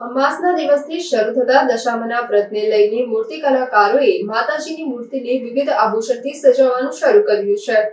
અમાસના દિવસથી શરૂ થતા દશામાના વ્રતને લઈને મૂર્તિ કલાકારોએ માતાજીની મૂર્તિને વિવિધ આભૂષણથી સજાવવાનું શરૂ કર્યું છે।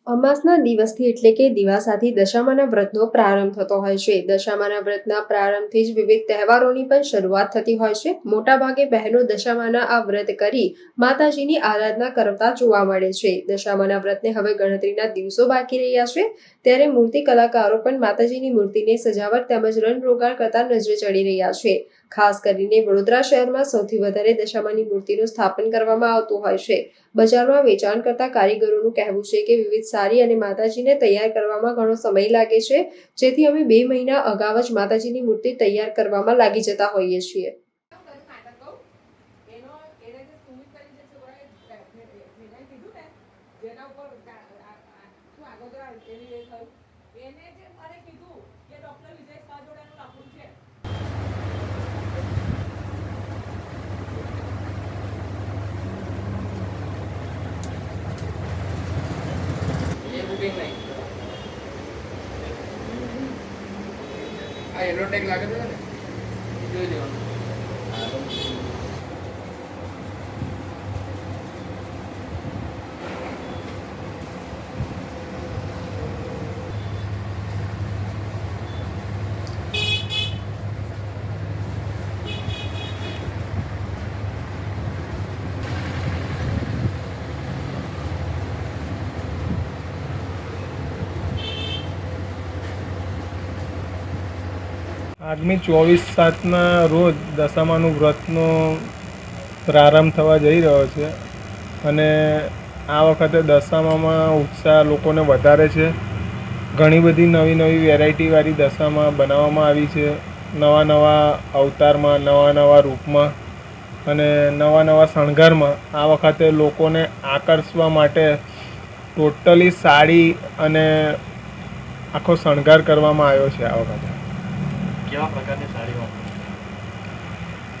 અમાસના દિવસથી એટલે કે દિવાસાથી દશામાના વ્રતનો પ્રારંભ થતો હોય છે। દશામાના વ્રતના પ્રારંભથી જ વિવિધ તહેવારોની પણ શરૂઆત થતી હોય છે। મોટાભાગે બહેનો દશામાના આ વ્રત કરી માતાજીની આરાધના કરતા જોવા મળે છે। દશામાના વ્રતને હવે ગણતરીના દિવસો બાકી રહ્યા છે, ત્યારે મૂર્તિ કલાકારો પણ માતાજીની મૂર્તિને સજાવટ તેમજ રંગરોગાન કરતા નજરે ચડી રહ્યા છે। ખાસ કરીને વડોદરા શહેરમાં સૌથી વધારે દશામાની મૂર્તિનું સ્થાપન કરવામાં આવતું હોય છે। બજારમાં વેચાણ કરતા કારીગરોનું કહેવું છે કે વિવિધ સારી અને માતાજીને તૈયાર કરવામાં ઘણો સમય લાગે છે, જેથી અમે 2 મહિના અગાઉ જ માતાજીની મૂર્તિ તૈયાર કરવામાં લાગી જતા હોઈએ છીએ। येलो टेग लागे तो ने જોઈ લેવાનું। આગામી 24/7ના રોજ દશામાનું વ્રતનો પ્રારંભ થવા જઈ રહ્યો છે અને આ વખતે દશામામાં ઉત્સાહ લોકોને વધારે છે। ઘણી બધી નવી નવી વેરાયટીવાળી દશામાં બનાવવામાં આવી છે, નવા નવા અવતારમાં, નવા નવા રૂપમાં અને નવા નવા શણગારમાં। આ વખતે લોકોને આકર્ષવા માટે ટોટલી સાડી અને આખો શણગાર કરવામાં આવ્યો છે। આ વખતે કેવા પ્રકારની સાડીઓ?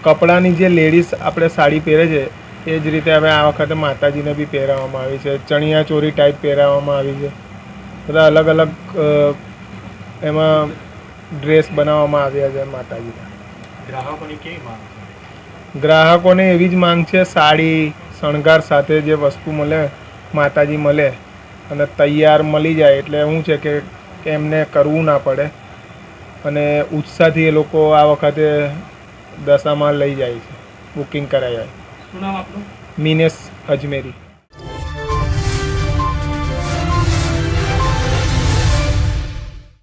કપડાની જે લેડીઝ આપણે સાડી પહેરે છે એ જ રીતે હવે આ વખતે માતાજીને બી પહેરાવવામાં આવી છે। ચણિયા ચોરી ટાઈપ પહેરાવવામાં આવી છે। બધા અલગ અલગ એમાં ડ્રેસ બનાવવામાં આવ્યા છે માતાજીના। ગ્રાહકોની કેવી માંગ છે? ગ્રાહકોને એવી જ માંગ છે, સાડી શણગાર સાથે જે વસ્તુ મળે, માતાજી મળે અને તૈયાર મળી જાય એટલે શું છે કે એમને કરવું ના પડે અને ઉત્સાહથી એ લોકો આ વખતે દશામાં લઈ જાય છે, બુકિંગ કરાવી જાય। શું નામ આપનું? મિનેશ અજમેરી।